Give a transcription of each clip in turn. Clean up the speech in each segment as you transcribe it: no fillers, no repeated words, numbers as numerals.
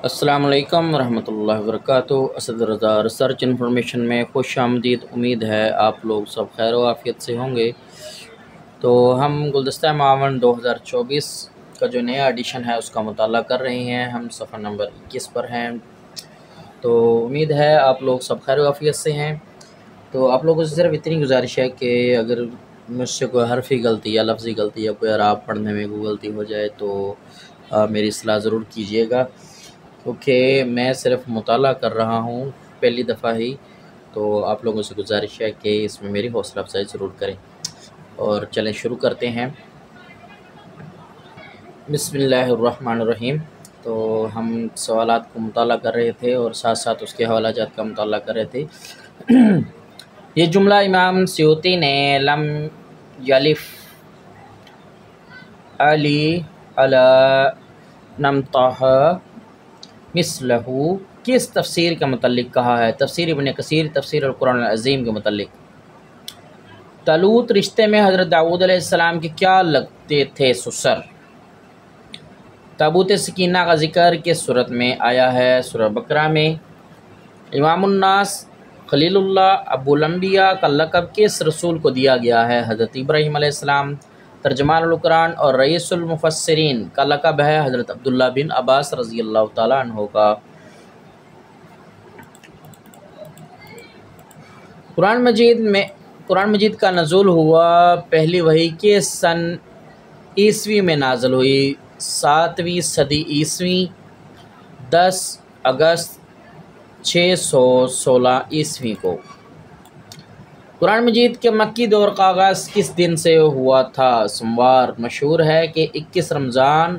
السلام علیکم ورحمۃ اللہ وبرکاتہ۔ اسد رضا ریسرچ انفارمیشن میں خوش آمدید۔ امید ہے آپ لوگ سب خیر و عافیت سے ہوں گے۔ تو ہم گلدستہ معاون 2024 کا جو نیا ایڈیشن ہے اس کا مطالعہ کر رہے ہیں۔ ہم صفحہ نمبر 21 پر ہیں۔ تو امید ہے آپ لوگ سب خیر و عافیت سے ہیں۔ تو آپ لوگوں سے صرف اتنی گزارش ہے کہ اگر مجھ سے کوئی حرفی غلطی یا لفظی غلطی یا کوئی آپ پڑھنے میں کوئی غلطی ہو جائے تو میری اصلاح ضرور کیجیے گا، کیونکہ میں صرف مطالعہ کر رہا ہوں پہلی دفعہ ہی۔ تو آپ لوگوں سے گزارش ہے کہ اس میں میری حوصلہ افزائی ضرور کریں۔ اور چلیں شروع کرتے ہیں۔ بسم اللہ الرحمن الرحیم۔ تو ہم سوالات کو مطالعہ کر رہے تھے اور ساتھ ساتھ اس کے حوالہ جات کا مطالعہ کر رہے تھے۔ یہ جملہ امام سیوطی نے لم یلف علی علی نمطہ مثلہ کس تفسیر کے متعلق کہا ہے؟ تفسیر ابن کثیر، تفسیر القرآن العظیم کے متعلق۔ طالوت رشتے میں حضرت داؤد علیہ السلام کے کیا لگتے تھے سسر؟ تابوت سکینہ کا ذکر کس صورت میں آیا ہے؟ سورہ بقرہ میں۔ امام الناس، خلیل اللہ، ابو الانبیاء کا لقب کس رسول کو دیا گیا ہے؟ حضرت ابراہیم علیہ السلام۔ ترجمان القرآن اور رئیس المفسرین کا لقب ہے حضرت عبداللہ بن عباس رضی اللہ تعالیٰ عنہ کا۔ قرآن مجید کا نزول ہوا، پہلی وحی کس سن عیسوی میں نازل ہوئی؟ 7ویں صدی عیسوی، 10 اگست 616 عیسوی کو۔ قرآن مجید کے مکی دور کا آغاز کس دن سے ہوا تھا؟ سوموار۔ مشہور ہے کہ 21 رمضان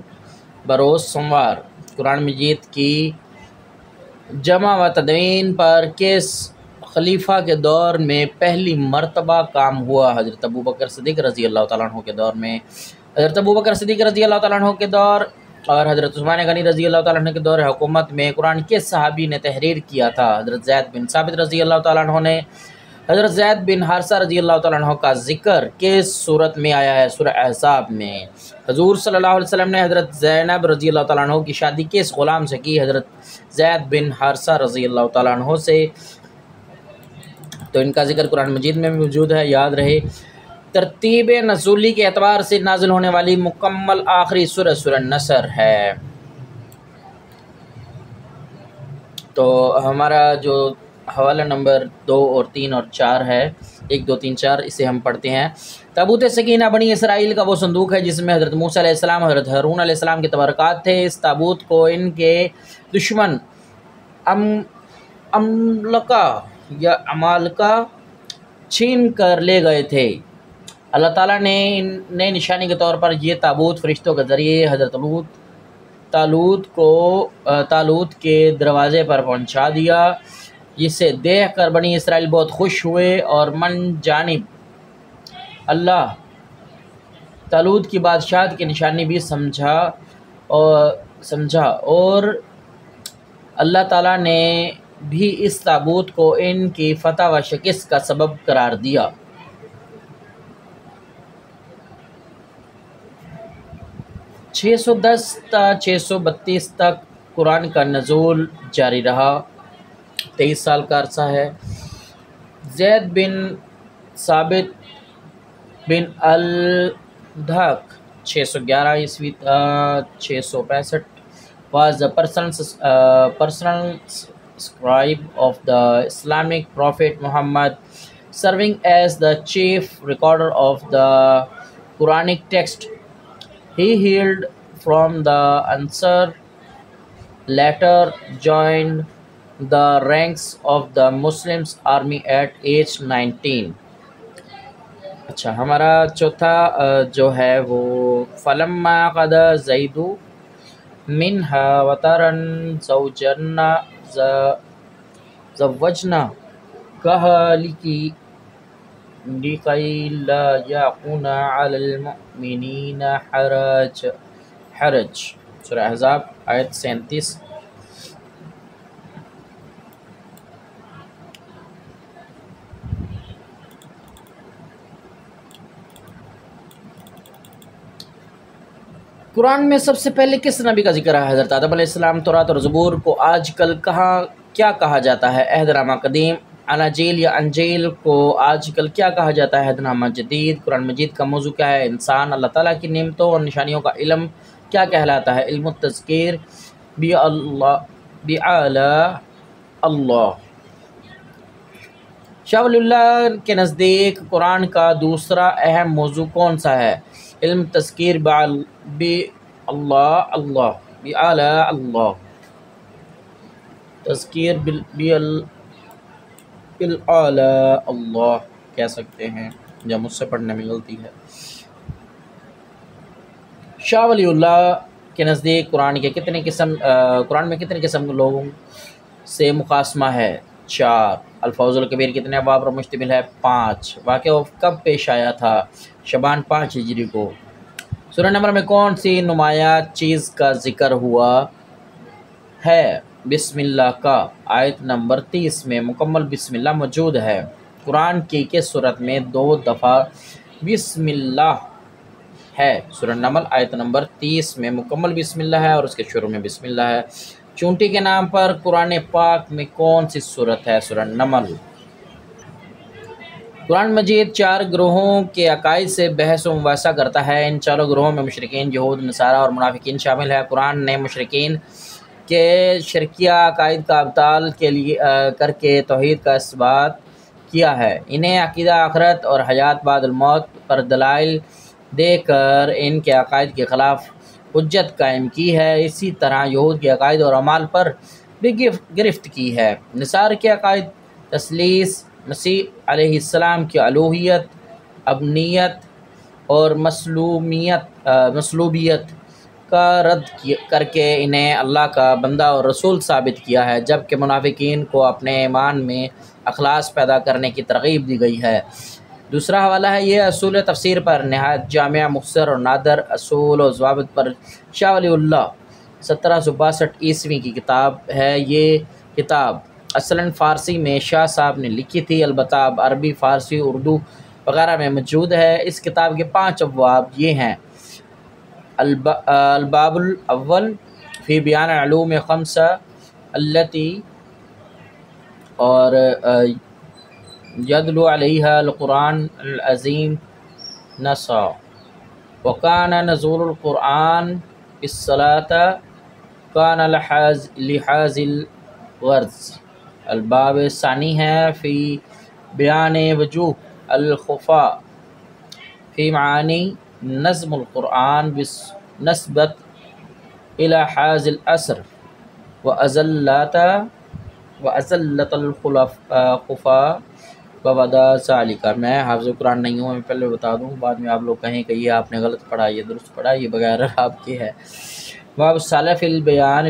بروز سوموار۔ قرآن مجید کی جمع و تدوین پر کس خلیفہ کے دور میں پہلی مرتبہ کام ہوا؟ حضرت ابوبکر صدیق رضی اللہ تعالیٰ عنہ کے دور میں۔ حضرت ابوبکر صدیق رضی اللہ تعالیٰ عنہ کے دور اور حضرت عثمان غنی رضی اللہ تعالیٰ عنہ کے دور حکومت میں قرآن کس صحابی نے تحریر کیا تھا؟ حضرت زید بن ثابت رضی اللہ تعالیٰ عنہ نے۔ حضرت زید بن حارثہ رضی اللہ تعالیٰ عنہ کا ذکر کس صورت میں آیا ہے؟ سورہ احزاب میں۔ حضور صلی اللہ علیہ وسلم نے حضرت زینب رضی اللہ تعالیٰ عنہ کی شادی کس غلام سے کی؟ حضرت زید بن حارثہ رضی اللہ تعالیٰ عنہ سے۔ تو ان کا ذکر قرآن مجید میں موجود ہے، یاد رہے۔ ترتیب نزولی کے اعتبار سے نازل ہونے والی مکمل آخری سورہ سورہ نصر ہے۔ تو ہمارا جو حوالہ نمبر 2 اور 3 اور 4 ہے، 1 2 3 4، اسے ہم پڑھتے ہیں۔ تابوت سکینہ بنی اسرائیل کا وہ صندوق ہے جس میں حضرت موسیٰ علیہ السلام، حضرت ہارون علیہ السلام کے تبرکات تھے۔ اس تابوت کو ان کے دشمن عمالقہ چھین کر لے گئے تھے۔ اللہ تعالیٰ نے نشانی کے طور پر یہ تابوت فرشتوں کے ذریعے حضرت طالوت کے دروازے پر پہنچا دیا، جسے دیکھ کر بنی اسرائیل بہت خوش ہوئے اور من جانب اللہ طالوت کی بادشاہت کی نشانی بھی سمجھا اور اللہ تعالیٰ نے بھی اس تابوت کو ان کی فتح و شکست کا سبب قرار دیا۔ 610 تا 632 تک قرآن کا نزول جاری رہا، 23 سال کا عرصہ ہے۔ زید بن ثابت بن الدھک 611 عیسوی 665 was the personal scribe of the Islamic Prophet Muhammad, serving as the chief recorder of the Quranic text. He hailed from the Ansar, later joined the ranks of the Muslims army at age 19. اچھا، ہمارا چوتھا جو ہے وہ فلما قضى زید منها وطرا زوجناكها لكي لا يكون على المؤمنين حرج۔ سورہ احزاب آیت 37۔ قرآن میں سب سے پہلے کس نبی کا ذکر ہے؟ حضرت آدم علیہ السلام۔ تورات اور زبور کو آج کل کیا کہا جاتا ہے؟ عہد نامہ قدیم۔ اناجیل یا انجیل کو آج کل کیا کہا جاتا ہے؟ عہد نامہ جدید۔ قرآن مجید کا موضوع کیا ہے؟ انسان۔ اللہ تعالیٰ کی نعمتوں اور نشانیوں کا علم کیا کہلاتا ہے؟ علم التذکیر۔ بِعَلَى اللہ۔ شاہ ولی اللہ کے نزدیک قرآن کا دوسرا اہم موضوع کون سا ہے؟ علم تذکیر اللہ بِعَلَى اللہ۔ تذکیر بِعَلَى اللہ کہہ سکتے ہیں یا مجھ سے پڑھنے میں غلطی ہے۔ شاہ ولی اللہ کے نزدیک قرآن میں کتنے قسم کے لوگوں سے مقاسمہ ہے؟ 4۔ الفوز الکبیر کتنے ابواب پر مشتمل ہے؟ 5۔ واقعہ کب پیش آیا تھا؟ شعبان 5 ہجری کو۔ سورہ نمبر میں کون سی نمایاں چیز کا ذکر ہوا ہے؟ بسم اللہ کا۔ آیت نمبر 30 میں مکمل بسم اللہ موجود ہے۔ قرآن کی کس صورت میں 2 دفعہ بسم اللہ ہے؟ سورہ نمل آیت نمبر 30 میں مکمل بسم اللہ ہے اور اس کے شروع میں بسم اللہ ہے۔ چونٹی کے نام پر قرآن پاک میں کون سی صورت ہے؟ سورہ نمل۔ قرآن مجید 4 گروہوں کے عقائد سے بحث و مباحثہ کرتا ہے۔ ان 4 گروہوں میں مشرکین، یہود، نصارہ اور منافقین شامل ہے۔ قرآن نے مشرکین کے شرکیہ عقائد کا ابطال کر کے توحید کا اثبات کیا ہے۔ انہیں عقیدہ آخرت اور حیات بعد الموت پر دلائل دے کر ان کے عقائد کے خلاف حجت قائم کی ہے۔ اسی طرح یہود کے عقائد اور اعمال پر بھی گرفت کی ہے۔ نصارہ کے عقائد تثلیث، مسیح علیہ السلام کی الوہیت، ابنیت اور مصلوبیت کا رد کر کے انہیں اللہ کا بندہ اور رسول ثابت کیا ہے، جبکہ منافقین کو اپنے ایمان میں اخلاص پیدا کرنے کی ترغیب دی گئی ہے۔ دوسرا حوالہ ہے یہ اصول تفسیر پر نہایت جامع، مختصر اور نادر اصول و ضوابط پر شاہ ولی اللہ 1762 عیسوی کی کتاب ہے۔ یہ کتاب اصلاً فارسی میں شاہ صاحب نے لکھی تھی، البتہ اب عربی، فارسی، اردو وغیرہ میں موجود ہے۔ اس کتاب کے 5 ابواب یہ ہیں: الباب الاول فی بیان علوم 5 التی اور یدلو علیہا القرآن العظیم نصا وکان نزول القرآن بالصلاة کان لحاظ الغرض۔ الباب ثانی ہے فی بیان وجوہ الخفا فی معانی نظم القرآن بالنسبت الی حاظ الأثر وأزلت الخفا بودا ذالک۔ میں حافظ قرآن نہیں ہوں، میں پہلے بتا دوں، بعد میں آپ لوگ کہیں کہ یہ آپ نے غلط پڑھا، یہ درست پڑھا، یہ بغیر آپ کے ہے۔ باب الثالث البیان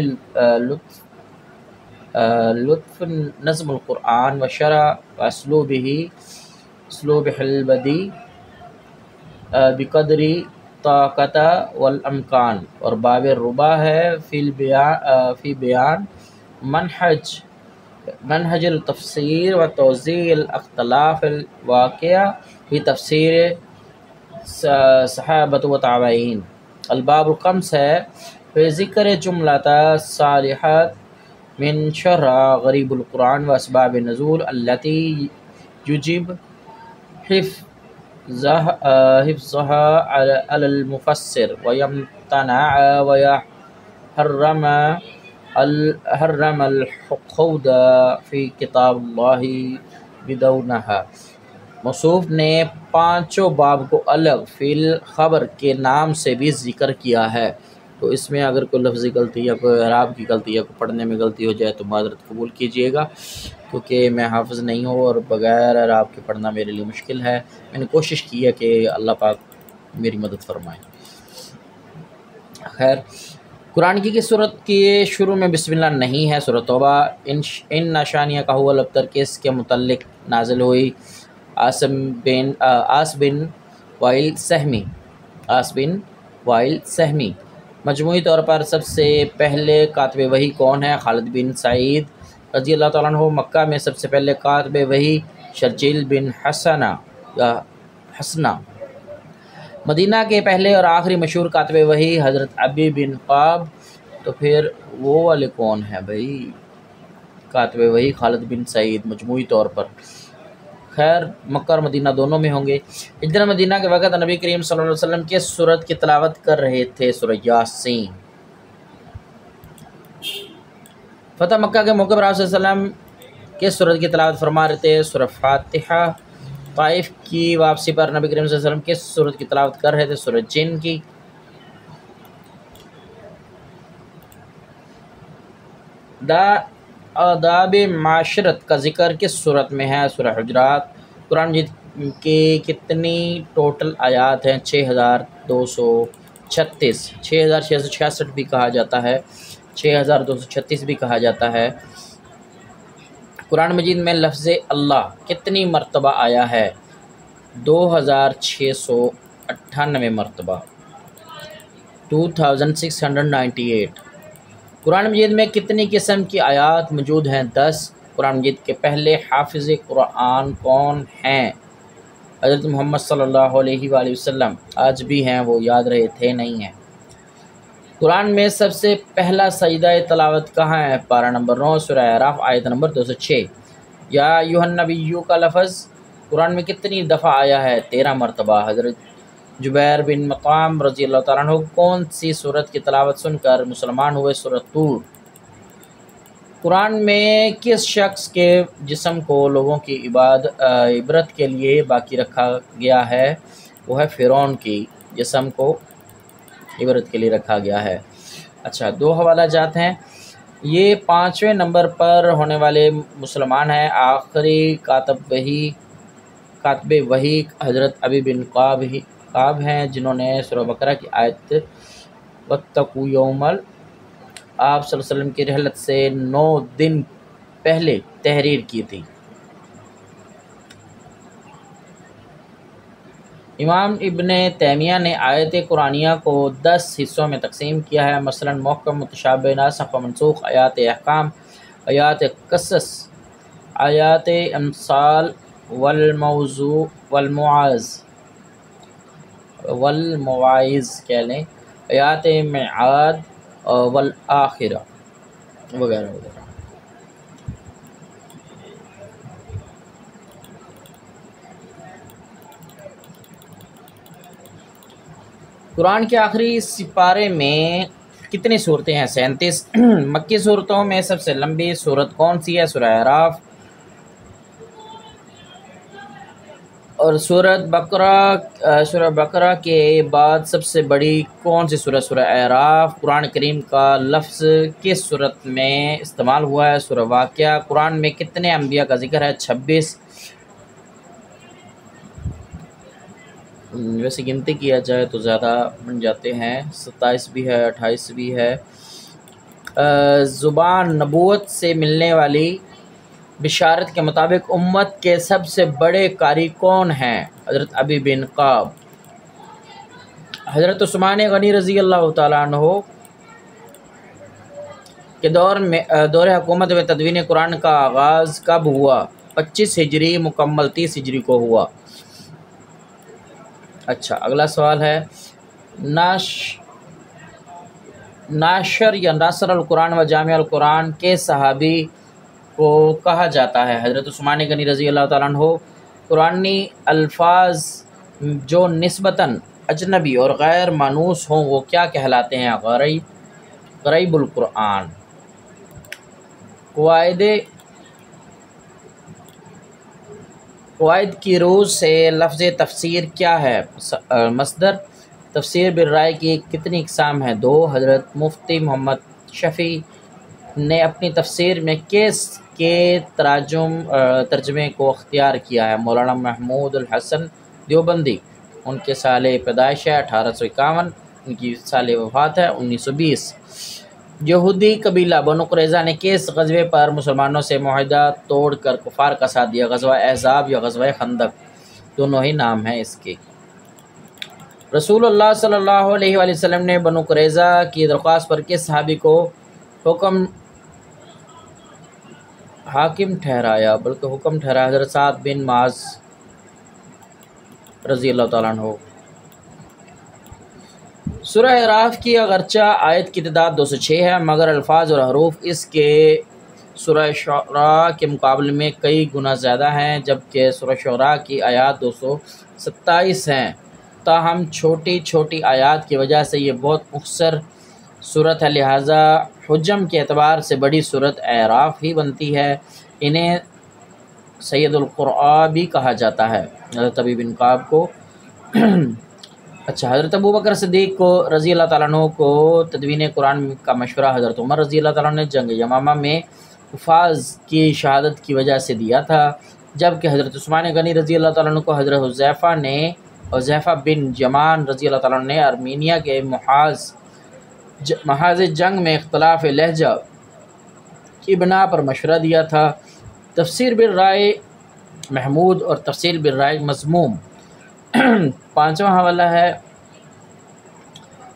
لطف نظم القرآن وشرح اسلوبہ البدیع بقدر طاقت والامکان۔ اور باب الربع ہے فی بیان منہج التفسیر و توضیح الاختلاف الواقع فی تفسیر صحابۃ و تابعین۔ الباب الخامس ہے فی ذکر جملۃ صالحات من شرح غریب القرآن و اسباب نزول التی یجب حفظها علی المفسر ویمتنع ویحرم الخوض فی کتاب اللہ بدونہا۔ مصنف نے 5 باب کو الگ فی الخبر کے نام سے بھی ذکر کیا ہے، تو اس میں اگر کوئی لفظی غلطی یا کوئی اعراب کی غلطی یا کوئی پڑھنے میں غلطی ہو جائے تو معذرت قبول کیجیے گا، کیونکہ میں حافظ نہیں ہوں اور بغیر اعراب کے پڑھنا میرے لیے مشکل ہے۔ میں نے کوشش کی ہے کہ اللہ پاک میری مدد فرمائے۔ خیر، قرآن کی کس صورت کے شروع میں بسم اللہ نہیں ہے؟ سورۃ توبہ۔ ان نشانیہ کا ہوا الابتر کس کے متعلق نازل ہوئی؟ آس بن وائل سہمی۔ مجموعی طور پر سب سے پہلے کاتب وحی کون ہے؟ خالد بن سعید رضی اللہ تعالیٰ عنہ۔ مکہ میں سب سے پہلے کاتب وحی شرجیل بن حسنہ۔ مدینہ کے پہلے اور آخری مشہور کاتب وحی حضرت ابی بن قاب، تو پھر وہ والے کون ہیں بھائی؟ کاتب وحی خالد بن سعید مجموعی طور پر، خیر مکہ اور مدینہ دونوں میں ہوں گے۔ ہجرت مدینہ کے وقت نبی کریم صلی اللہ علیہ وسلم کس سورت کی تلاوت کر رہے تھے؟ سورہ یاسین۔ فتح مکہ کے موقع پر آپ صلی اللہ علیہ وسلم کس سورت کی تلاوت فرما رہے تھے؟ سورہ فاتحہ۔ طائف کی واپسی پر نبی کریم صلی اللہ علیہ وسلم کس سورت کی تلاوت کر رہے تھے؟ سورہ جن کی۔ آداب معاشرت کا ذکر کس سورت میں ہے؟ سورہ حجرات۔ قرآن مجید کی کتنی ٹوٹل آیات ہیں؟ 6236، 6666 بھی کہا جاتا ہے، 6236 بھی کہا جاتا ہے۔ قرآن مجید میں لفظ اللہ کتنی مرتبہ آیا ہے؟ 2698 مرتبہ، 2698۔ قرآن مجید میں کتنی قسم کی آیات موجود ہیں؟ 10۔ قرآن مجید کے پہلے حافظ قرآن کون ہیں؟ حضرت محمد صلی اللہ علیہ وآلہ وسلم، آج بھی ہیں، وہ یاد رہے تھے نہیں ہیں۔ قرآن میں سب سے پہلا سجدہ تلاوت کہاں ہے؟ پارہ نمبر 9 سورہ اعراف آیت نمبر 206۔ یا ایھا النبی کا لفظ قرآن میں کتنی دفعہ آیا ہے؟ 13 مرتبہ۔ حضرت جبیر بن مطعم رضی اللہ تعالیٰ عنہ کون سی سورت کی تلاوت سن کر مسلمان ہوئے؟ سورہ طور۔ قرآن میں کس شخص کے جسم کو لوگوں کی عبرت کے لیے باقی رکھا گیا ہے؟ وہ ہے فرعون کی جسم کو عبرت کے لیے رکھا گیا ہے۔ اچھا، 2 حوالہ جات ہیں۔ یہ 5ویں نمبر پر ہونے والے مسلمان ہیں۔ آخری کاتب وحی حضرت ابی بن قاب ہیں، جنہوں نے سورہ بقرہ کی آیت واتقوا یوما آپ صلی اللہ علیہ وسلم کی رحلت سے 9 دن پہلے تحریر کی تھی۔ امام ابن تیمیہ نے آیت قرآنیہ کو 10 حصوں میں تقسیم کیا ہے، مثلا محکم، متشابہ، ناسخ و منسوخ، آیات احکام، آیات قصص، آیات امثال، والمواعظ کہہ لیں، آیات میعاد والآخرہ وغیرہ وغیرہ۔ قرآن کے آخری سپارے میں کتنی صورتیں ہیں؟ 37۔ مکی صورتوں میں سب سے لمبی صورت کون سی ہے؟ سورہ اعراف۔ اور سورہ بقرہ کے بعد سب سے بڑی کون سی سورہ؟ سورہ اعراف۔ قرآن کریم کا لفظ کس صورت میں استعمال ہوا ہے؟ سورہ واقعہ۔ قرآن میں کتنے انبیاء کا ذکر ہے؟ 26۔ ویسے گنتی کیا جائے تو زیادہ بن جاتے ہیں، 27 بھی ہے، 28 بھی ہے۔ زبان نبوت سے ملنے والی بشارت کے مطابق امت کے سب سے بڑے قاری کون ہیں؟ حضرت ابی بن قاب۔ حضرت عثمان غنی رضی اللہ تعالیٰ عنہ کے دور حکومت میں تدوین قرآن کا آغاز کب ہوا؟ 25 ہجری مکمل 30 ہجری کو ہوا۔ اچھا، اگلا سوال ہے، ناشر یا ناصر القرآن و جامع القرآن کے صحابی کو کہا جاتا ہے؟ حضرت عثمان غنی رضی اللہ تعالیٰ عنہ۔ قرآنی الفاظ جو نسبتاً اجنبی اور غیر مانوس ہوں وہ کیا کہلاتے ہیں؟ غریب القرآن۔ قواعد کی روح سے لفظ تفسیر کیا ہے؟ مصدر۔ تفسیر بالرائے کی کتنی اقسام ہیں؟ 2۔ حضرت مفتی محمد شفیع نے اپنی تفسیر میں کس کے ترجمے کو اختیار کیا ہے؟ مولانا محمود الحسن دیوبندی۔ ان کے سال پیدائش ہے 1851، ان کی سال وفات ہے 1920۔ یہودی قبیلہ بنو قریظہ نے کس غزوے پر مسلمانوں سے معاہدہ توڑ کر کفار کا ساتھ دیا؟ غزوہ احزاب یا غزوہ خندق، دونوں ہی نام ہیں اس کے۔ رسول اللہ صلی اللہ علیہ وآلہ وسلم نے بنو قریظہ کی درخواست پر کس صحابی کو حاکم ٹھہرایا؟ حکم ٹھہرایا حضرت سعد بن معاذ رضی اللہ تعالیٰ عنہ۔ سورہ اعراف کی اگرچہ آیت کی تعداد 206 ہے، مگر الفاظ اور حروف اس کے سورہ شعراء کے مقابلے میں کئی گنا زیادہ ہیں، جبکہ سورہ شعراء کی آیات 227 ہیں۔ تاہم چھوٹی چھوٹی آیات کی وجہ سے یہ بہت مختصر صورت ہے، لہٰذا حجم کے اعتبار سے بڑی صورت اعراف ہی بنتی ہے۔ انہیں سید القرآن بھی کہا جاتا ہے۔ حضرت ابی بن کعب کو حضرت ابوبکر صدیق کو رضی اللہ تعالیٰ عنہ کو تدوین قرآن کا مشورہ حضرت عمر رضی اللہ تعالیٰ عنہ نے جنگ یمامہ میں حفاظ کی شہادت کی وجہ سے دیا تھا، جبکہ حضرت عثمان غنی رضی اللہ تعالیٰ عنہ کو حضرت حذیفہ بن یمان رضی اللہ تعالیٰ عنہ نے ارمینیا کے محاذ جنگ میں اختلاف لہجہ کی بنا پر مشورہ دیا تھا۔ تفسیر بالرائے محمود اور تفسیر بالرائے مذموم۔ پانچواں حوالہ ہے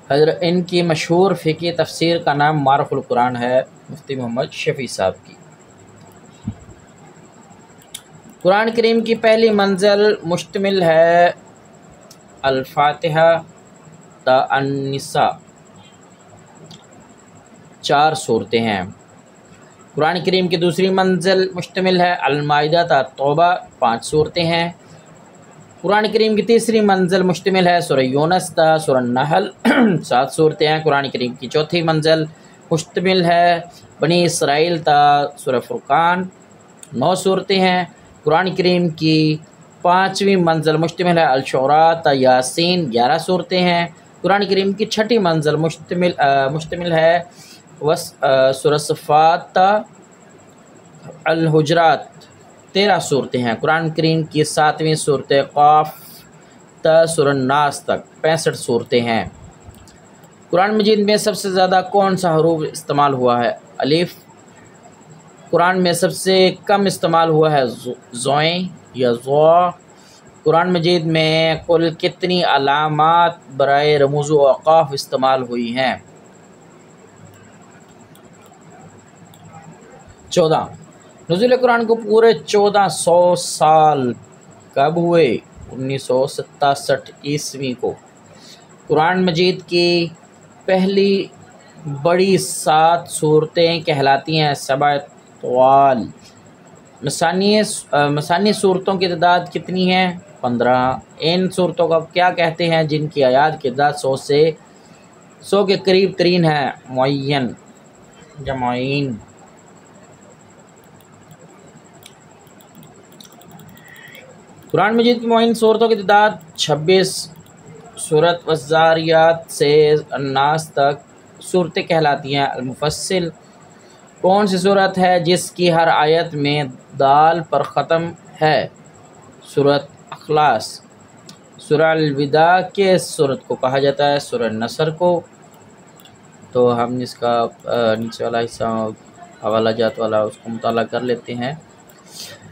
حضرت ان کی مشہور فقہی تفسیر کا نام معرف القرآن ہے، مفتی محمد شفیع صاحب کی۔ قرآن کریم کی پہلی منزل مشتمل ہے الفاتحہ تا النساء، 4 صورتیں ہیں۔ قرآن کریم کی دوسری منزل مشتمل ہے المائدہ تا توبہ، 5 صورتیں ہیں۔ قرآن کریم کی تیسری منزل مشتمل ہے سورہ یونس تا سورہ نحل، 7 صورتیں ہیں۔ قرآن کریم کی چوتھی منزل مشتمل ہے بنی اسرائیل تا سورہ فرقان، 9 صورتیں ہیں۔ قرآن کریم کی 5ویں منزل مشتمل ہے الشعراء تا یاسین، 11 صورتیں ہیں۔ قرآن کریم کی 6ٹھی منزل مشتمل ہے سورہ صفات تا الحجرات، 13 صورتیں ہیں۔ قرآن کریم کی 7ویں صورت قاف تا سورہ الناس تک 65 صورتیں ہیں۔ قرآن مجید میں سب سے زیادہ کون سا حروف استعمال ہوا ہے؟ الف۔ قرآن میں سب سے کم استعمال ہوا ہے زوئیں یا ضا۔ قرآن مجید میں کل کتنی علامات برائے رموز و اوقاف استعمال ہوئی ہیں؟ 14۔ نزول قرآن کو پورے 1400 سال کب ہوئے؟ 1967 عیسوی کو۔ قرآن مجید کی پہلی بڑی 7 صورتیں کہلاتی ہیں 7 طوال۔ مثانی صورتوں کی تعداد کتنی ہے؟ 15۔ ان صورتوں کا کیا کہتے ہیں جن کی آیات کی تعداد 100 کے قریب ترین ہے؟ معین یا معین۔ قرآن مجید کی معین صورتوں کی تعداد 26۔ سورۃ والذاریات سے الناس تک صورتیں کہلاتی ہیں المفصل۔ کون سی صورت ہے جس کی ہر آیت میں دال پر ختم ہے؟ سورۃ اخلاص۔ سورہ الوداع کے صورت کو کہا جاتا ہے سورہ نصر کو۔ تو ہم اس کا نیچے والا حصہ حوالہ جات والا اس کو مطالعہ کر لیتے ہیں۔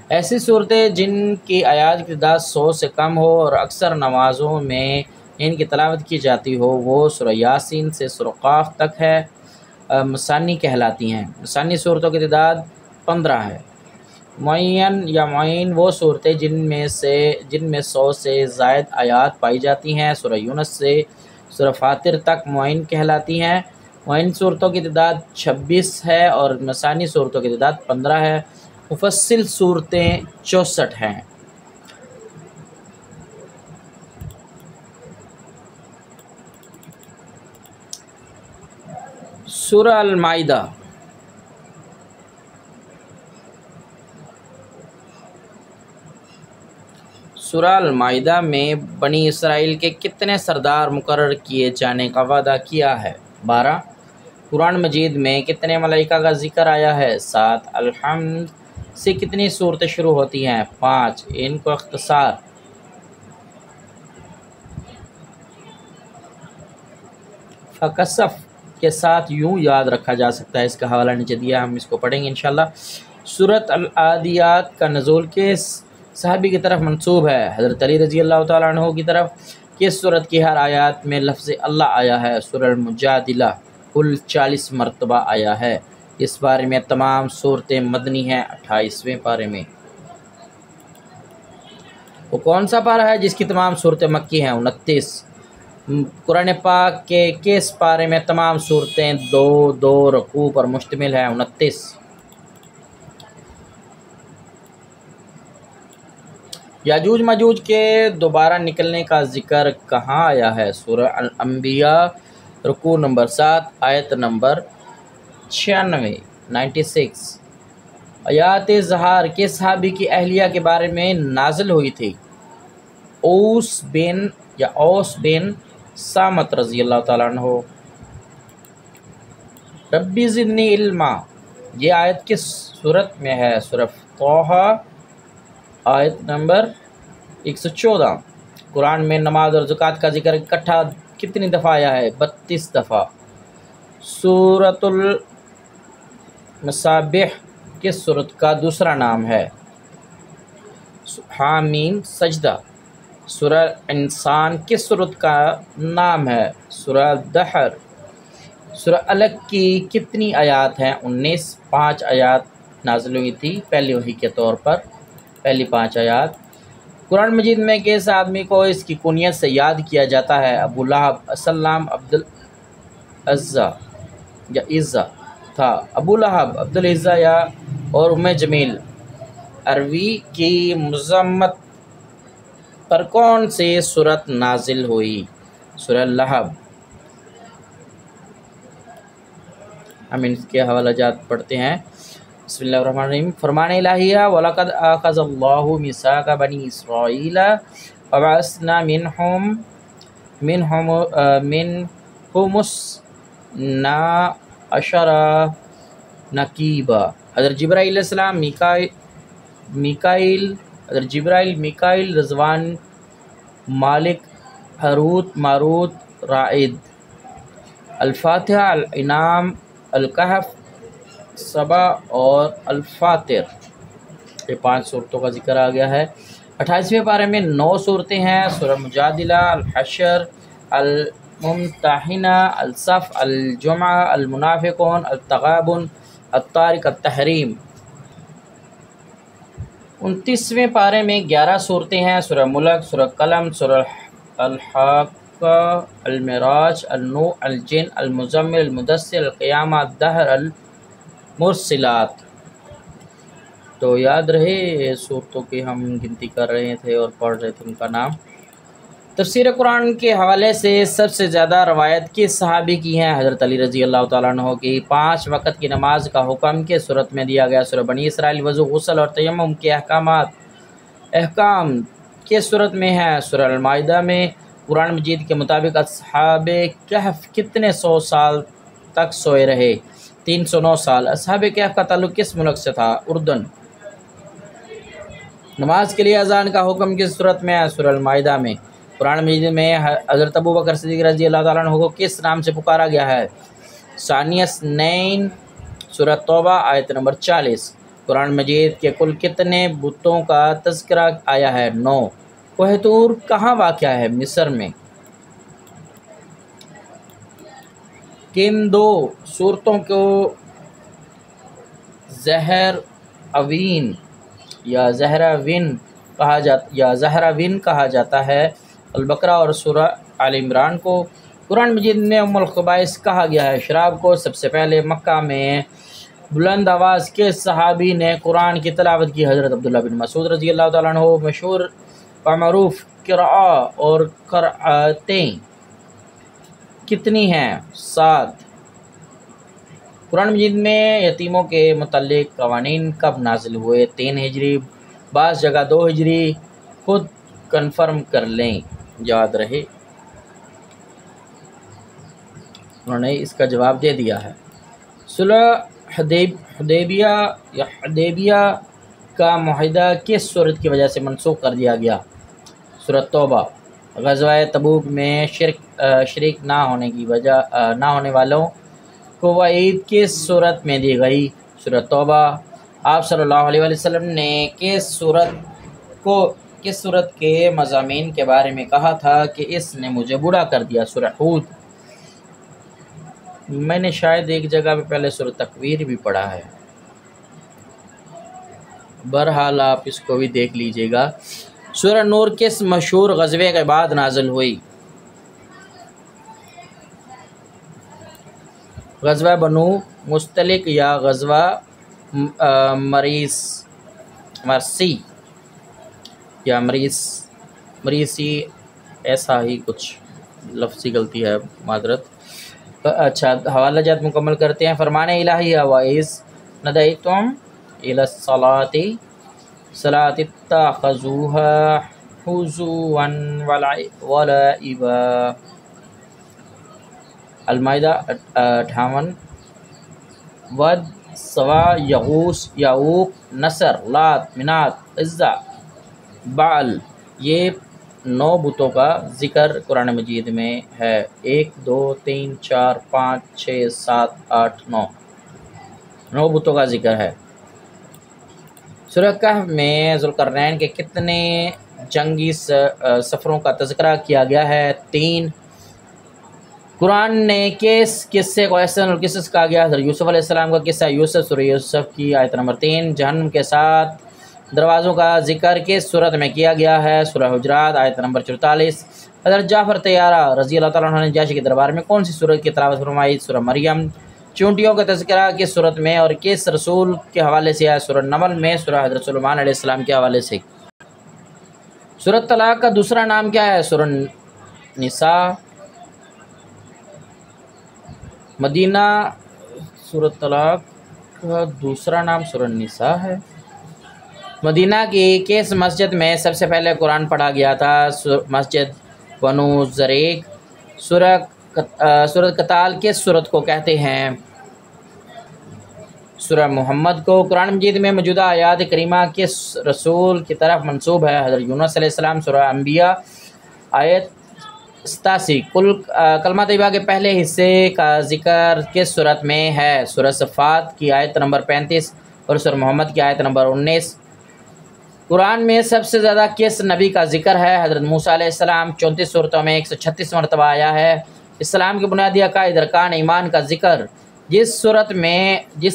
ایسی صورتیں جن کی آیات کی تعداد 100 سے کم ہو اور اکثر نمازوں میں ان کی تلاوت کی جاتی ہو، وہ سورہ یاسین سے سورہ قاف تک ہے، مثانی کہلاتی ہیں۔ مثانی صورتوں کی تعداد 15 ہے۔ معین یا معین وہ صورتیں جن میں 100 سے زائد آیات پائی جاتی ہیں۔ سورہ یونس سے سورہ فاطر تک معین کہلاتی ہیں۔ معین صورتوں کی تعداد 26 ہے اور مثانی صورتوں کی تعداد 15 ہے۔ مفصل صورتیں 64 ہیں۔ سورہ المائدہ۔ سورہ المائدہ میں بنی اسرائیل کے کتنے سردار مقرر کیے جانے کا وعدہ کیا ہے؟ 12۔ قرآن مجید میں کتنے ملائکہ کا ذکر آیا ہے؟ 7۔ الحمد سے کتنی صورتیں شروع ہوتی ہیں؟ 5۔ ان کو اختصار فکسف کے ساتھ یوں یاد رکھا جا سکتا ہے۔ اس کا حوالہ نیچے دیا، ہم اس کو پڑھیں گے انشاءاللہ۔ سورۃ العادیات کا نزول کس صحابی کی طرف منسوب ہے؟ حضرت علی رضی اللہ تعالیٰ عنہ کی طرف۔ کس سورت کی ہر آیات میں لفظ اللہ آیا ہے؟ سورہ المجادلہ کل 40 مرتبہ آیا ہے۔ اس بارے میں تمام صورتیں مدنی ہیں 28ویں پارے میں۔ وہ کون سا پارہ ہے جس کی تمام صورتیں مکی ہیں؟ 29۔ قرآن پاک کے کس پارے میں تمام صورتیں دو دو رکوع پر مشتمل ہیں؟ 29۔ یاجوج ماجوج کے دوبارہ نکلنے کا ذکر کہاں آیا ہے؟ سورہ الانبیاء رکوع نمبر 7 آیت نمبر 96۔ آیات زہار کس صحابی کی اہلیہ کے بارے میں نازل ہوئی تھی؟ اوس بن سامت رضی اللہ تعالیٰ عنہ۔ ربی زدنی علما، یہ آیت کس صورت میں ہے؟ سورہ طٰہٰ آیت نمبر 114۔ قرآن میں نماز اور زکوٰۃ کا ذکر اکٹھا کتنی دفعہ آیا ہے؟ 32 دفعہ۔ سورۃ المصابیح کس سورت کا دوسرا نام ہے؟ حامیم سجدہ۔ سورہ انسان کس سورت کا نام ہے؟ سورہ دحر۔ سورہ الگ کی کتنی آیات ہیں؟ 19۔ 5 آیات نازل ہوئی تھی پہلی وحی کے طور پر، پہلی 5 آیات۔ قرآن مجید میں کس آدمی کو اس کی کنیت سے یاد کیا جاتا ہے؟ ابو لہب، اسلم، عبد العزیٰ یا عزہ تھا؟ ابو لہب، عبد العزیٰ یا اور ام جمیل۔ عربی کی مذمت پر کون سی سورت نازل ہوئی؟ سورہ لہب۔ ہم ان کے حوالہ جات پڑھتے ہیں۔ بسم اللہ الرحمن الرحیم۔ فرمان الہیہ وَلَقَدْ أَخَذَ اللَّهُ مِيثَاقَ بَنِي إِسْرَائِيلَ وَبَعَثْنَا مِنْهُمُ اثْنَا عَشَرَ نَقِيبًا۔ حضرت جبرائیل علیہ السلام، حضرت جبرائیل، میکائیل، رضوان، مالک، ہاروت، ماروت، رائد۔ الفاتحہ، الانعام، الکہف، سبا اور الفاتر، یہ 5 صورتوں کا ذکر آ گیا ہے۔ 28ویں پارے میں 9 صورتیں ہیں۔ سورہ مجادلہ، الحشر، الممتحنہ، الصف، الجمعہ، المنافقون، التغابن، الطارق، التحریم۔ 29ویں پارے میں 11 صورتیں ہیں۔ سورہ ملک، سورہ قلم، سورہ الحاقہ، المعراج، النوح، الجن، المزمل، المدثر، القیامہ، الدہر، المرسلات۔ تو یاد رہے صورتوں کی ہم گنتی کر رہے تھے اور پڑھ رہے تھے ان کا نام۔ تفسیر قرآن کے حوالے سے سب سے زیادہ روایت کس صحابی کی ہیں؟ حضرت علی رضی اللہ تعالیٰ عنہ کی۔ 5 وقت کی نماز کا حکم کس صورت میں دیا گیا؟ سورہ بنی اسرائیل۔ وضو، غسل اور تیمم کے احکام کس صورت میں ہیں؟ سورہ المائدہ میں۔ قرآن مجید کے مطابق اصحاب کہف کتنے 100 سال تک سوئے رہے؟ 309 سال۔ اصحاب کہف کا تعلق کس ملک سے تھا؟ اردن۔ نماز کے لیے اذان کا حکم کس صورت میں ہے؟ سورہ المائدہ میں۔ قرآن مجید میں حضرت ابو بکر صدیق رضی اللہ تعالیٰ عنہ کو کس نام سے پکارا گیا ہے؟ ثانی اثنین۔ سورہ توبہ آیت نمبر 40۔ قرآن مجید کے کل کتنے بتوں کا تذکرہ آیا ہے؟ 9۔ کوہ طور کہاں واقع ہے؟ مصر میں۔ کن 2 صورتوں کو زہراوین یا زہراوین کہا جاتا ہے؟ البقرہ اور سورہ آل عمران کو۔ قرآن مجید میں ام الخبائث کہا گیا ہے شراب کو۔ سب سے پہلے مکہ میں بلند آواز کے صحابی نے قرآن کی تلاوت کی؟ حضرت عبداللہ بن مسعود رضی اللہ تعالیٰ عنہ۔ مشہور و معروف قراء اور قرأتیں کتنی ہیں؟ 7۔ قرآن مجید میں یتیموں کے متعلق قوانین کب نازل ہوئے؟ 3 ہجری، بعض جگہ 2 ہجری۔ خود کنفرم کر لیں، یاد رہے۔ انہوں نے اس کا جواب دے دیا ہے۔ صلح حدیبیہ کا معاہدہ کس صورت کی وجہ سے منسوخ کر دیا گیا؟ سورہ توبہ۔ غزوہ تبوک میں شریک نہ ہونے والوں کو وعید کس صورت میں دی گئی؟ سورہ توبہ۔ آپ صلی اللہ علیہ وسلم نے کس صورت کے مضامین کے بارے میں کہا تھا کہ اس نے مجھے بوڑھا کر دیا؟ سورہ ہود۔ میں نے شاید ایک جگہ پہ پہلے سورہ تکویر بھی پڑھا ہے، بہرحال آپ اس کو بھی دیکھ لیجئے گا۔ سورہ نور کس مشہور غزوے کے بعد نازل ہوئی؟ غزوہ بنو مستلق یا غزوہ مرسی یا مریسی، ایسا ہی کچھ لفظی غلطی ہے، معذرت۔ اچھا، حوالہ جات مکمل کرتے ہیں۔ فرمان الہی وَإِذْ نَدَيْتُمْ إِلَى الصَّلَاةِ اتَّخَذُوهَا حُزُوًا وَلَعِبًا۔ المائدہ 58۔ ود، سوا، یغوث، یعوق، نصر، لات، منات، عزا، بعل، یہ 9 بتوں کا ذکر قرآن مجید میں ہے۔ 1 2 3 4 5 6 7 8 9 بتوں کا ذکر ہے۔ سورہ کہف میں ذوالقرنین کے کتنے جنگی سفروں کا تذکرہ کیا گیا ہے؟ 3۔ قرآن نے کس قصے کو احسن القصص کہا گیا؟ حضرت یوسف علیہ السلام کا قصہ یوسف، سورہ یوسف کی آیت نمبر 3۔ جہنم کے 7 دروازوں کا ذکر کس صورت میں کیا گیا ہے؟ سورہ حجرات آیت نمبر 44۔ حضرت جعفر طیارہ رضی اللہ تعالیٰ عنہ نے نجاشی کے دربار میں کون سی سورت کی تلاوت فرمائی؟ سورہ مریم۔ چونٹیوں کا تذکرہ کس صورت میں اور کس رسول کے حوالے سے ہے؟ سورہ نمل میں۔ سورہ حضرت سلیمان علیہ السلام کے حوالے سے۔ سورہ طلاق کا دوسرا نام کیا ہے؟ سورہ نساء۔ مدینہ سورہ طلاق کا دوسرا نام سورہ نساء ہے۔ مدینہ کی کس مسجد میں سب سے پہلے قرآن پڑھا گیا تھا؟ مسجد بنو زریق۔ سورۃ قتال کس سورت کو کہتے ہیں؟ سورہ محمد کو۔ قرآن مجید میں موجودہ آیات کریمہ کس رسول کی طرف منسوب ہے؟ حضرت یونس علیہ السلام۔ سورہ انبیاء آیت 87۔ کلمہ طیبہ کے پہلے حصے کا ذکر کس سورت میں ہے؟ سورہ صفات کی آیت نمبر 35 اور سورہ محمد کی آیت نمبر 19۔ قرآن میں سب سے زیادہ کس نبی کا ذکر ہے؟ حضرت موسیٰ علیہ السلام۔ 34 صورتوں میں 136 مرتبہ آیا ہے۔ اسلام کے بنیادی عقائد ارکان ایمان کا ذکر جس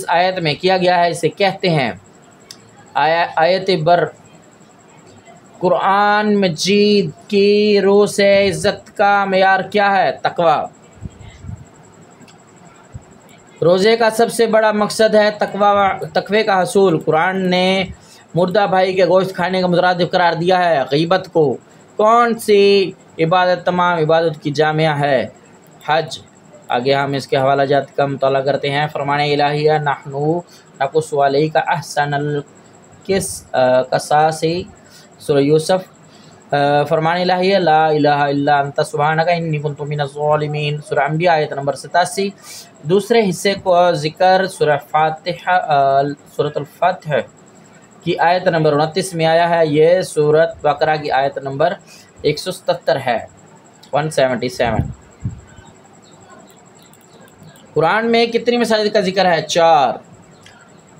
آیت میں کیا گیا ہے اسے کہتے ہیں؟ آیت بر۔ قرآن مجید کی روح سے عزت کا معیار کیا ہے؟ تقوی۔ روزے کا سب سے بڑا مقصد ہے تقوی کا حصول۔ قرآن نے مردہ بھائی کے گوشت کھانے کا مترادف قرار دیا ہے غیبت کو۔ کون سی عبادت تمام عبادت کی جامعہ ہے؟ حج۔ آگے ہم اس کے حوالہ جات کا مطالعہ کرتے ہیں۔ فرمان الہیہ نحن نقص علیک احسن القصص، سورہ یوسف۔ فرمان الہیہ لا الہ الا انت سبحانک انی کنت من الظالمین، سورہ انبیاء آیت نمبر 87۔ دوسرے حصے کو ذکر سورہ الفتح کی آیت نمبر 29 میں آیا ہے۔ یہ سورۃ بقرہ کی آیت نمبر 177 ہے، 177۔ قرآن میں کتنی مساجد کا ذکر ہے؟ 4۔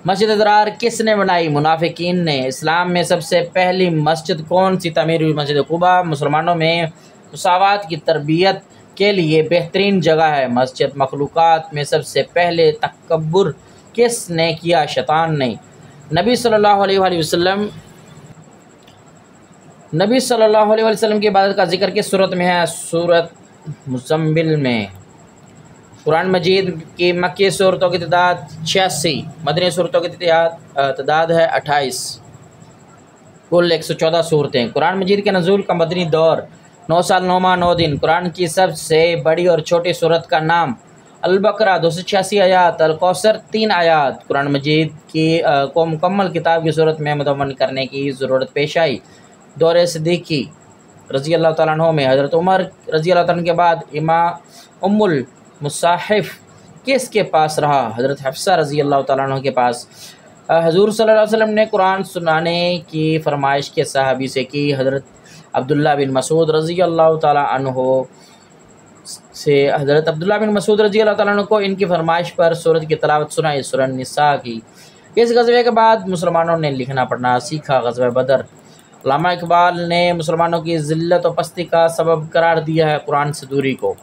مسجد ضرار کس نے بنائی؟ منافقین نے۔ اسلام میں سب سے پہلی مسجد کون سی تعمیر ہوئی؟ مسجد قباء۔ مسلمانوں میں مساوات کی تربیت کے لیے بہترین جگہ ہے مسجد۔ مخلوقات میں سب سے پہلے تکبر کس نے کیا؟ شیطان نے۔ نبی صلی اللہ علیہ وسلم کی عبادت کا ذکر کس صورت میں ہے؟ سورۃ مزمل میں۔ قرآن مجید کی مکی صورتوں کی تعداد 86، مدنی صورتوں کی تعداد ہے 28، کل 114 صورتیں۔ قرآن مجید کے نزول کا مدنی دور 9 سال 9 ماہ 9 دن۔ قرآن کی سب سے بڑی اور چھوٹی صورت کا نام؟ البقرہ 286 آیات، الکوثر 3 آیات۔ قرآن مجید کو مکمل کتاب کی صورت میں مدون کرنے کی ضرورت پیش آئی دور صدیقی رضی اللہ تعالیٰ عنہ میں۔ حضرت عمر رضی اللہ تعالیٰ عنہ کے بعد ام المصاحف کس کے پاس رہا؟ حضرت حفصہ رضی اللہ تعالیٰ عنہ کے پاس۔ حضور صلی اللہ علیہ وسلم نے قرآن سنانے کی فرمائش کے صحابی سے کی؟ حضرت عبداللہ بن مسعود رضی اللہ تعالیٰ عنہ سے۔ حضرت عبداللہ بن مسعود رضی اللہ تعالیٰ عنہ کو ان کی فرمائش پر سورت کی تلاوت سنائی، سورہ نساء کی۔ اس غزوے کے بعد مسلمانوں نے لکھنا پڑھنا سیکھا؟ غزوہ بدر۔ علامہ اقبال نے مسلمانوں کی ذلت و پستی کا سبب قرار دیا ہے قرآن سے دوری کو۔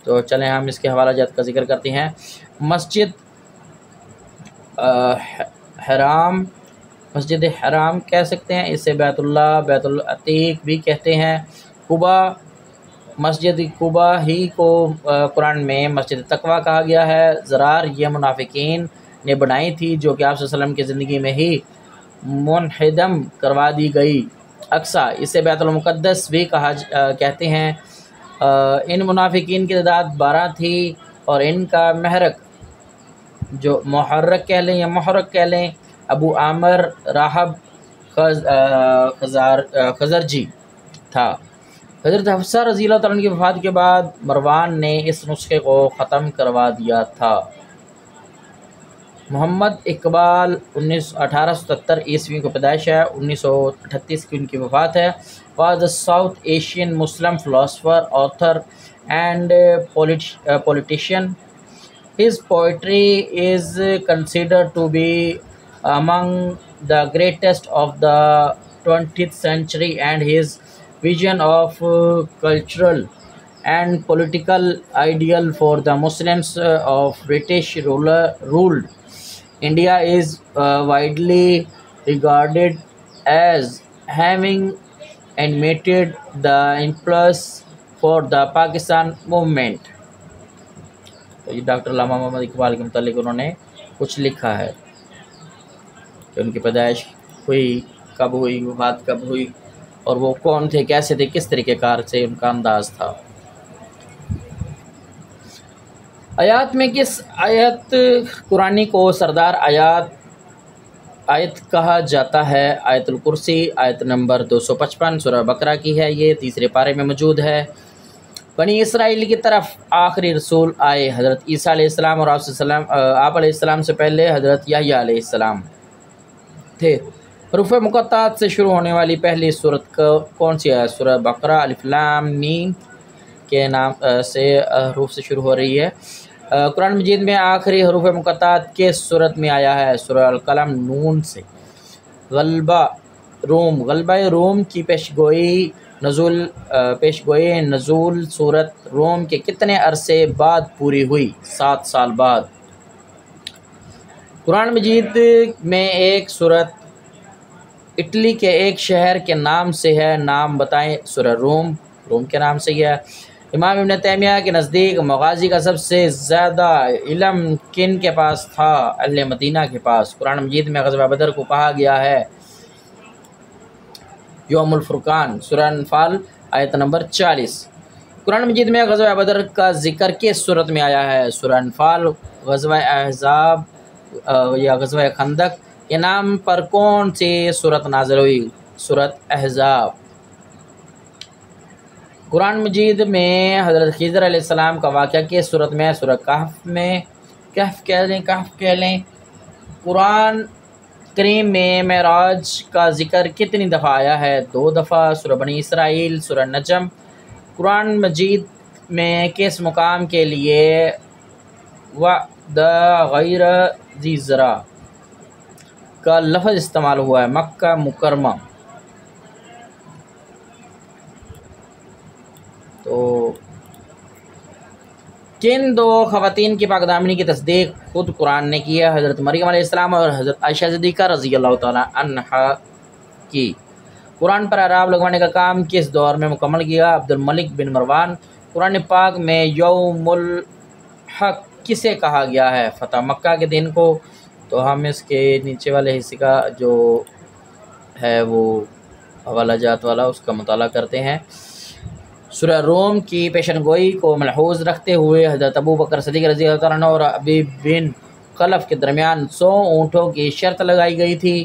تو چلیں ہم اس کے حوالہ جات کا ذکر کرتے ہیں۔ مسجد حرام کہہ سکتے ہیں، اسے بیت اللہ، بیت العتیق بھی کہتے ہیں۔ قباء مسجد قبا ہی کو قرآن میں مسجد تقویٰ کہا گیا ہے۔ زرار یہ منافقین نے بنائی تھی جو کہ آپ صلی اللہ علیہ وسلم کی زندگی میں ہی منہدم کروا دی گئی۔ اقصیٰ اسے بیت المقدس بھی کہتے ہیں۔ ان منافقین کی تعداد 12 تھی اور ان کا محرک جو محرک کہہ لیں یا محرک کہہ لیں ابو عامر راہب خزرجی تھا۔ حضرت حفصہ رضی اللہ تعالیٰ عنہ کی وفات کے بعد مروان نے اس نسخے کو ختم کروا دیا تھا۔ محمد اقبال 1877 عیسوی کو پیدائش ہے، 1938 کی ان کی وفات ہے۔ was a South Asian Muslim philosopher, author and politician. His poetry is considered to be among the greatest of the 20th century, and his vision of cultural and political ideal for the Muslims of British ruled India is widely regarded as having animated the impulse for the Pakistan movement. تو یہ doctor علامہ محمد اقبال کے متعلق انہوں نے کچھ لکھا ہے کہ ان کی پیدائش ہوئی، کب ہوئی، وفات کب ہوئی، اور وہ کون تھے، کیسے تھے، کس طریقہ کار سے ان کا انداز تھا۔ آیات میں کس آیت قرآنی کو سردار آیت کہا جاتا ہے؟ آیت الکرسی آیت نمبر 255 سورہ بقرہ کی ہے، یہ تیسرے پارے میں موجود ہے۔ بنی اسرائیل کی طرف آخری رسول آئے حضرت عیسیٰ علیہ السلام، اور آپ علیہ السلام سے پہلے حضرت یحییٰ علیہ السلام تھے۔ حروف مقطعات سے شروع ہونے والی پہلی سورت کون سی ہے؟ سورہ بقرہ الف لام میم کے نام سے حروف سے شروع ہو رہی ہے۔ قرآن مجید میں آخری حروف مقطعات کس سورت میں آیا ہے؟ سورہ القلم نون سے۔ غلبہ روم کی پیشگوئی نزول سورت روم کے کتنے عرصے بعد پوری ہوئی؟ 7 سال بعد۔ قرآن مجید میں ایک سورت اٹلی کے ایک شہر کے نام سے ہے، نام بتائیں۔ سورہ روم کے نام سے ہی ہے۔ امام ابن تیمیہ کے نزدیک مغازی کا سب سے زیادہ علم کن کے پاس تھا؟ اہل مدینہ کے پاس۔ قرآن مجید میں غزوہ بدر کو کہا گیا ہے یوم الفرقان، سورہ انفال آیت نمبر 40۔ قرآن مجید میں غزوہ بدر کا ذکر کس سورت میں آیا ہے؟ سورہ انفال۔ غزوہ احزاب یا غزوہ خندق کے نام پر کون سی سورت نازل ہوئی؟ سورت احزاب۔ قرآن مجید میں حضرت خضر علیہ السلام کا واقعہ کس سورت میں ہے؟ سورہ کہف میں۔ کہف کہہ لیں۔ قرآن کریم میں معراج کا ذکر کتنی دفعہ آیا ہے؟ 2 دفعہ۔ سورہ بنی اسرائیل، سورہ نجم۔ قرآن مجید میں کس مقام کے لیے وعد غیر ذی زرع کا لفظ استعمال ہوا ہے؟ مکہ مکرمہ۔ تو کن 2 خواتین کی پاک دامنی کی تصدیق خود قرآن نے کی ہے؟ حضرت مریم علیہ السلام اور حضرت عائشہ صدیقہ رضی اللہ تعالیٰ عنہا کی۔ قرآن پر اعراب لگوانے کا کام کس دور میں مکمل کیا؟ عبد الملک بن مروان۔ قرآن پاک میں یوم الحق کسے کہا گیا ہے؟ فتح مکہ کے دن کو۔ تو ہم اس کے نیچے والے حصے کا جو ہے وہ حوالہ جات والا اس کا مطالعہ کرتے ہیں۔ سورہ روم کی پیشن گوئی کو ملحوظ رکھتے ہوئے حضرت ابو بکر صدیق رضی اللہ عنہ اور ابی بن خلف کے درمیان 100 اونٹوں کی شرط لگائی گئی تھی۔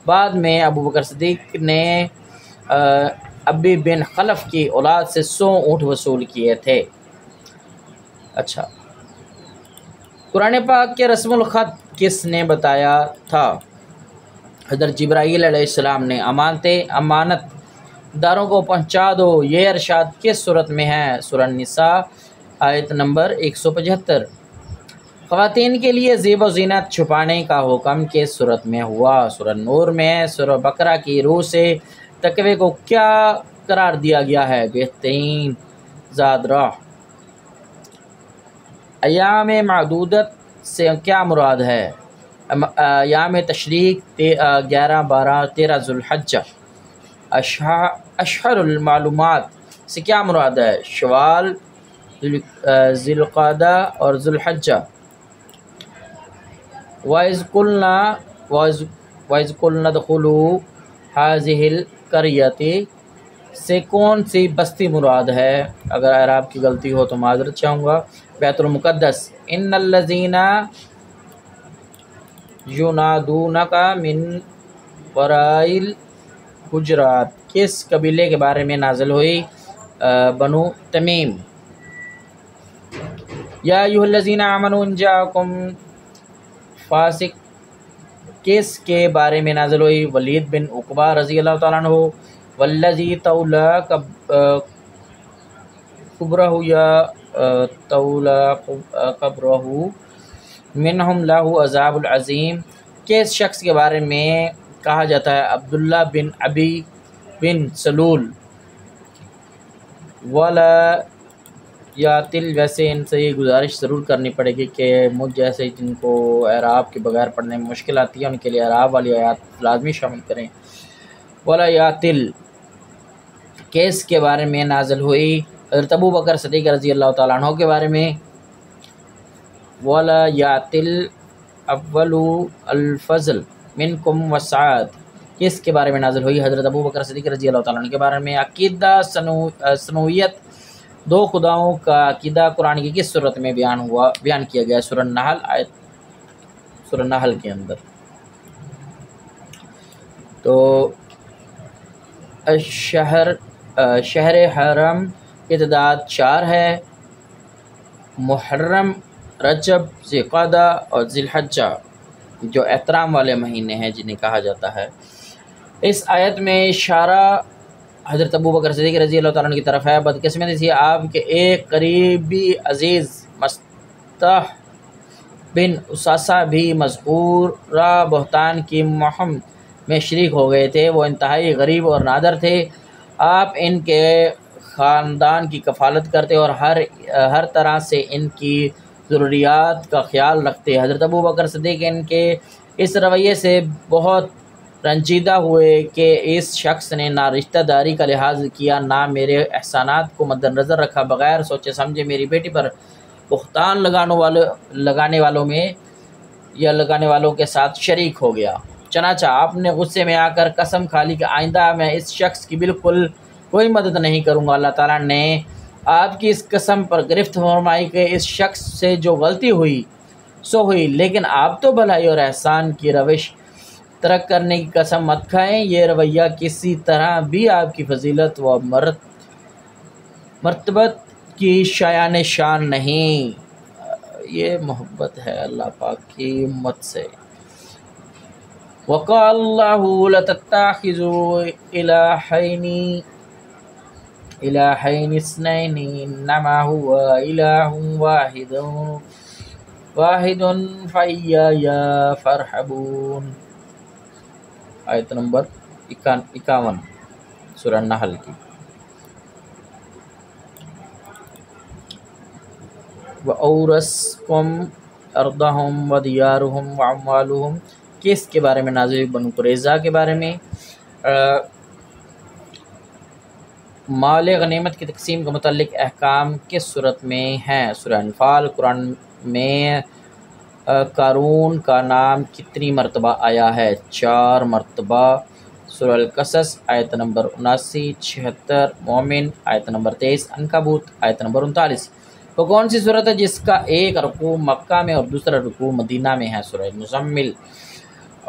بعد میں ابو بکر صدیق نے ابی بن خلف کی اولاد سے 100 اونٹ وصول کیے تھے۔ اچھا، قرآن پاک کے رسم الخط کس نے بتایا تھا؟ حضرت جبرائیل علیہ السلام نے۔ امانت داروں کو پہنچا دو، یہ ارشاد کس صورت میں ہے؟ سورہ النساء آیت نمبر 175۔ خواتین کے لیے زیب و زینت چھپانے کا حکم کس صورت میں ہوا؟ سورہ نور میں۔ سورہ بقرہ کی روح سے تقوی کو کیا قرار دیا گیا ہے؟ بہترین زاد راہ۔ ایام معدودت سے کیا مراد ہے؟ ایام تشریق 11، 12، 13 ذوالحجہ۔ اشہر المعلومات سے کیا مراد ہے؟ شوال، ذوالقعدہ اور ذوالحجہ۔ وَإِذْ قُلْنَا ادْخُلُوا هَٰذِهِ الْقَرْيَةَ سے کون سی بستی مراد ہے؟ اگر اعراب کی غلطی ہو تو معذرت چاہوں گا۔ بیت المقدس۔ ان الذین ینادونک من وراء الحجرات کس قبیلے کے بارے میں نازل ہوئی؟ بنو تمیم۔ یا ایھا الذین آمنوا ان جاءکم فاسق کس کے بارے میں نازل ہوئی؟ ولید بن عقبہ رضی اللہ تعالیٰ عنہ۔ والذی تولی قبرہ یا تولی قبرہ منہم لہ عذاب العظیم کس شخص کے بارے میں کہا جاتا ہے؟ عبداللہ بن ابی بن سلول۔ ولا یاتل ویسے ان سے یہ گزارش ضرور کرنی پڑے گی کہ مجھ جیسے جن کو اعراب کے بغیر پڑھنے میں مشکل آتی ہے ان کے لیے اعراب والی آیات لازمی شامل کریں۔ ولا یاتل کس کے بارے میں نازل ہوئی؟ حضرت ابو بکر صدیق رضی اللہ تعالیٰ عنہ کے بارے میں۔ ولا یاتل اول الفضل منکم وسعت کس کے بارے میں نازل ہوئی؟ حضرت ابو بکر صدیق رضی اللہ تعالیٰ عنہ کے بارے میں۔ عقیدہ سنویت دو خداؤں کا عقیدہ قرآن کی کس صورت میں بیان کیا گیا ہے؟ سورہ النحل سورہ النحل کے اندر۔ تو شہر حرم کی تعداد 4 ہے، محرم، رجب، ذوالقعدہ اور ذی الحجہ جو احترام والے مہینے ہیں جنہیں کہا جاتا ہے۔ اس آیت میں اشارہ حضرت ابو بکر صدیق رضی اللہ تعالیٰ عنہ کی طرف ہے۔ بدقسمتی سے آپ کے ایک قریبی عزیز مصطح بن اساسہ بھی مذکورہ بہتان کی مہم میں شریک ہو گئے تھے۔ وہ انتہائی غریب اور نادر تھے۔ آپ ان کے خاندان کی کفالت کرتے اور ہر طرح سے ان کی ضروریات کا خیال رکھتے۔ حضرت ابو بکر صدیق ان کے اس رویے سے بہت رنجیدہ ہوئے کہ اس شخص نے نہ رشتہ داری کا لحاظ کیا نہ میرے احسانات کو مد نظر رکھا، بغیر سوچے سمجھے میری بیٹی پر بہتان لگانے والوں کے ساتھ شریک ہو گیا۔ چنانچہ آپ نے غصے میں آ کر قسم کھا لی کہ آئندہ میں اس شخص کی بالکل کوئی مدد نہیں کروں گا۔ اللہ تعالیٰ نے آپ کی اس قسم پر گرفت فرمائی کہ اس شخص سے جو غلطی ہوئی سو ہوئی، لیکن آپ تو بھلائی اور احسان کی روش ترک کرنے کی قسم مت کھائیں۔ یہ رویہ کسی طرح بھی آپ کی فضیلت و مرتبت کی شایان شان نہیں۔ یہ محبت ہے اللہ پاک کی امت سے۔ وقال اللہ لتتخذوا الہین اثنین انما هو الہ واحد فإیایا فارحبون۔ آیت نمبر 51 سورہ النحل کی۔ وَأَوْرَثَكُمْ أَرْضَهُمْ وَدِيَارَهُمْ وَأَمْوَالَهُمْ کس کے بارے میں نازل ہوئی؟ بنو قریظہ کے بارے میں۔ مال غنیمت کی تقسیم کے متعلق احکام کس صورت میں ہیں؟ سورہ انفال۔ قرآن میں قارون کا نام کتنی مرتبہ آیا ہے؟ 4 مرتبہ۔ سورہ القصص آیت نمبر 79، 76، مومن آیت نمبر 23، عنکبوت آیت نمبر 39۔ وہ کون سی صورت ہے جس کا ایک رکوع مکہ میں اور دوسرا رکوع مدینہ میں ہے؟ سورہ مزمل۔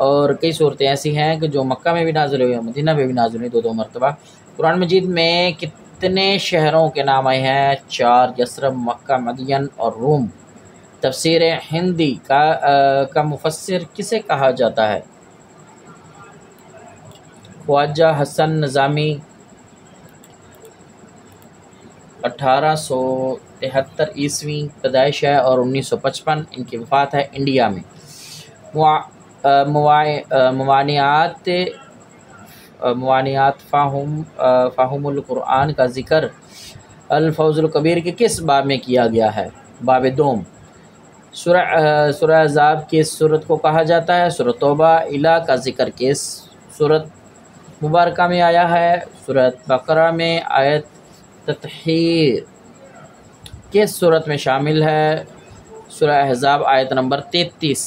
اور کئی صورتیں ایسی ہیں کہ جو مکہ میں بھی نازل ہوئی ہیں، مدینہ میں بھی نازل ہوئی 2 مرتبہ۔ قرآن مجید میں کتنے شہروں کے نام آئے ہیں؟ 4، یثرب، مکہ، مدین اور روم۔ تفسیر ہندی کا مفسر کسے کہا جاتا ہے؟ خواجہ حسن نظامی۔ 1873 عیسوی پیدائش ہے اور 1955 ان کی وفات ہے انڈیا میں۔ موانعات فہم القرآن کا ذکر الفوز الکبیر کے کس باب میں کیا گیا ہے؟ باب دوم۔ سورہ احزاب کس سورت کو کہا جاتا ہے؟ سورہ توبہ۔ الہ کا ذکر کس سورت مبارکہ میں آیا ہے؟ سورہ بقرہ میں۔ آیت تطہیر کس صورت میں شامل ہے؟ سورہ احزاب آیت نمبر 33۔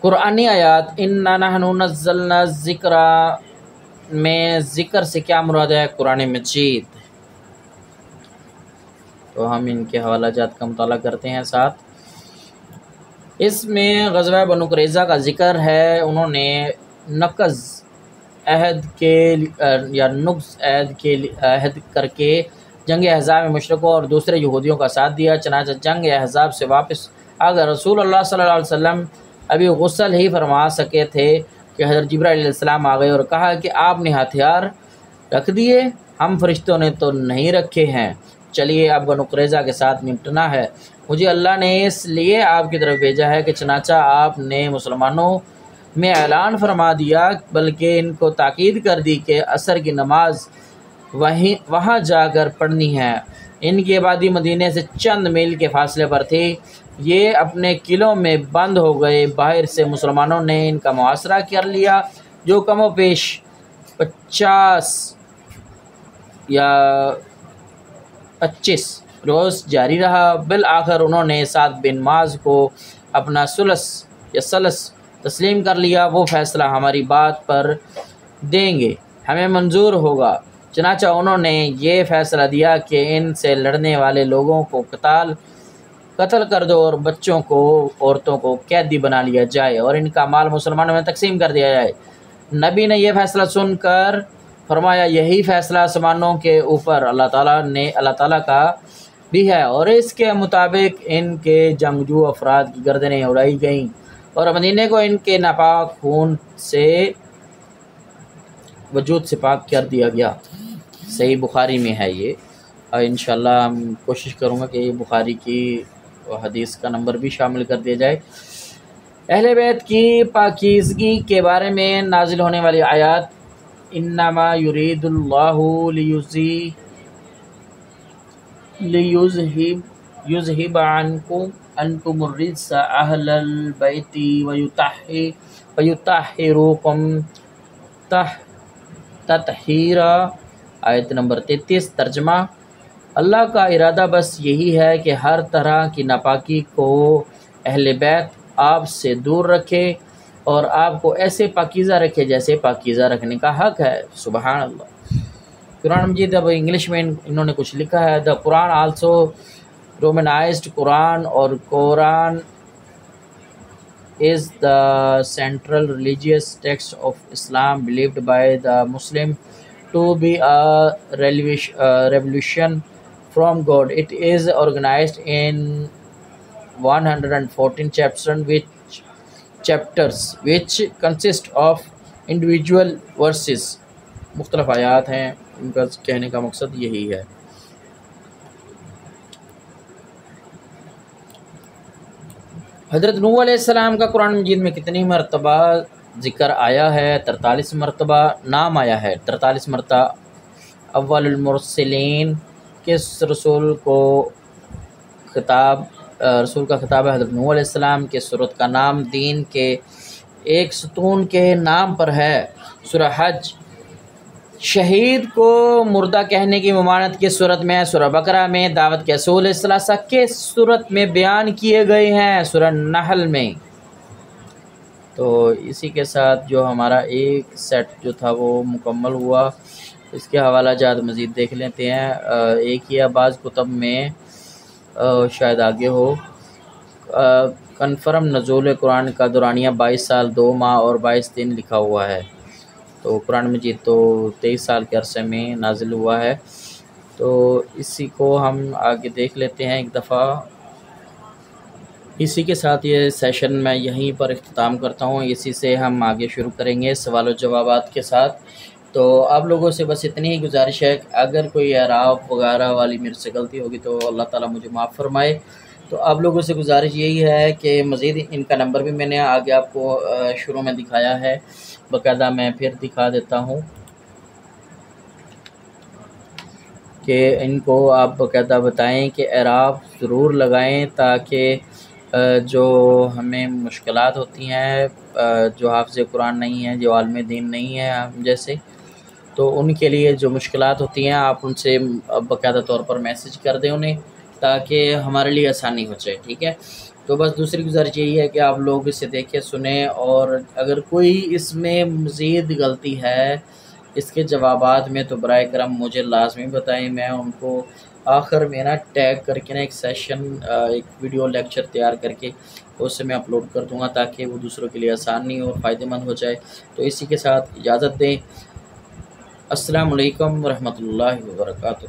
قرآنی آیات اِنَّا نَحْنُ نَزَّلْنَا الذِّکْرَ میں ذکر سے کیا مراد ہے؟ قرآن مجید۔ تو ہم ان کے حوالہ جات کا مطالعہ کرتے ہیں ساتھ۔ اس میں غزوہ بنو قریظہ کا ذکر ہے۔ انہوں نے نقض عہد کے یا نقض عہد کر کے جنگ احزاب میں مشرکوں اور دوسرے یہودیوں کا ساتھ دیا، چنانچہ جنگ احزاب سے واپس آ کر رسول اللہ صلی اللہ علیہ وسلم ابھی غسل ہی فرما سکے تھے کہ حضرت جبرائیل علیہ السلام آ گئے اور کہا کہ آپ نے ہتھیار رکھ دیے؟ ہم فرشتوں نے تو نہیں رکھے ہیں، چلیے اب بنو قریظہ کے ساتھ نمٹنا ہے۔ مجھے اللہ نے اس لیے آپ کی طرف بھیجا ہے کہ چنانچہ آپ نے مسلمانوں میں اعلان فرما دیا، بلکہ ان کو تاکید کر دی کہ عصر کی نماز وہاں جا کر پڑھنی ہے۔ ان کی آبادی مدینے سے چند میل کے فاصلے پر تھی۔ یہ اپنے قلعوں میں بند ہو گئے۔ باہر سے مسلمانوں نے ان کا محاصرہ کر لیا، جو کم و بیش 50 یا 25 روز جاری رہا۔ بالآخر انہوں نے سعد بن معاذ کو اپنا سلس تسلیم کر لیا۔ وہ فیصلہ ہماری بات پر دیں گے، ہمیں منظور ہوگا۔ چنانچہ انہوں نے یہ فیصلہ دیا کہ ان سے لڑنے والے لوگوں کو قتل کر دو اور بچوں کو، عورتوں کو قیدی بنا لیا جائے اور ان کا مال مسلمانوں میں تقسیم کر دیا جائے۔ نبی نے یہ فیصلہ سن کر فرمایا، یہی فیصلہ آسمانوں کے اوپر اللہ تعالیٰ کا بھی ہے، اور اس کے مطابق ان کے جنگجو افراد کی گردنیں اڑائی گئیں اور مدینے کو ان کے ناپاک خون سے وجود سے پاک کر دیا گیا۔ صحیح بخاری میں ہے یہ، اور انشاءاللہ ہم کوشش کروں گا کہ یہ بخاری کی حدیث کا نمبر بھی شامل کر دیا جائے۔ اہل بیت کی پاکیزگی کے بارے میں نازل ہونے والی آیات انما یرید اللہ لیذہب عنکم الرجس اہل البیت ویطہرکم تطہیرا، آیت نمبر 33۔ ترجمہ: اللہ کا ارادہ بس یہی ہے کہ ہر طرح کی ناپاکی کو اہل بیت آپ سے دور رکھے اور آپ کو ایسے پاکیزہ رکھے جیسے پاکیزہ رکھنے کا حق ہے۔ سبحان اللہ۔ قرآن مجید اب انگلش میں انہوں نے کچھ لکھا ہے۔ دا قرآن آلسو رومنائزڈ قرآن، اور قرآن is the central religious text of Islam, believed by the Muslim to be a revelation from God. It is organized in 114 chapters which consist of individual verses. مختلف آیات ہیں، ان کا کہنے کا مقصد یہی ہے۔ حضرت نوح علیہ السلام کا قرآن مجید میں کتنی مرتبہ ذکر آیا ہے؟ 43 مرتبہ نام آیا ہے، 43 مرتبہ۔ اول المرسلین، کس رسول کا خطاب ہے؟ حضرت نوح علیہ السلام۔ کس سورت کا نام دین کے ایک ستون کے نام پر ہے؟ سورہ حج۔ شہید کو مردہ کہنے کی ممانعت کس صورت میں ہے؟ سورہ بقرہ میں۔ دعوت کے اصول ثلاثہ کس صورت میں بیان کیے گئے ہیں؟ سورہ نحل میں۔ تو اسی کے ساتھ جو ہمارا ایک سیٹ جو تھا وہ مکمل ہوا۔ اس کے حوالہ جات مزید دیکھ لیتے ہیں۔ ایک یا بعض کتب میں شاید آگے ہو، کنفرم نزول قرآن کا دورانیہ 22 سال 2 ماہ اور 22 دن لکھا ہوا ہے۔ تو قرآن مجید تو 23 سال کے عرصے میں نازل ہوا ہے۔ تو اسی کو ہم آگے دیکھ لیتے ہیں ایک دفعہ۔ اسی کے ساتھ یہ سیشن میں یہیں پر اختتام کرتا ہوں۔ اسی سے ہم آگے شروع کریں گے سوال و جوابات کے ساتھ۔ تو آپ لوگوں سے بس اتنی ہی گزارش ہے کہ اگر کوئی اعراب وغیرہ والی میرے سے غلطی ہوگی تو اللہ تعالیٰ مجھے معاف فرمائے۔ تو آپ لوگوں سے گزارش یہی ہے کہ مزید ان کا نمبر بھی میں نے آگے آپ کو شروع میں دکھایا ہے، باقاعدہ میں پھر دکھا دیتا ہوں کہ ان کو آپ باقاعدہ بتائیں کہ اعراب ضرور لگائیں، تاکہ جو ہمیں مشکلات ہوتی ہیں، جو حافظ قرآن نہیں ہیں، جو عالم دین نہیں ہیں ہم جیسے، تو ان کے لیے جو مشکلات ہوتی ہیں آپ ان سے باقاعدہ طور پر میسیج کر دیں انہیں، تاکہ ہمارے لیے آسانی ہو جائے، ٹھیک ہے۔ تو بس دوسری گزارش یہی ہے کہ آپ لوگ اسے دیکھیں سنیں، اور اگر کوئی اس میں مزید غلطی ہے اس کے جوابات میں تو برائے کرم مجھے لازمی بتائیں، میں ان کو آخر میں نا ٹیگ کر کے نا ایک سیشن ایک ویڈیو لیکچر تیار کر کے اس سے میں اپلوڈ کر دوں گا، تاکہ وہ دوسروں کے لیے آسانی اور فائدہ مند ہو جائے۔ تو اسی کے ساتھ اجازت دیں، السلام علیکم ورحمۃ اللہ وبرکاتہ۔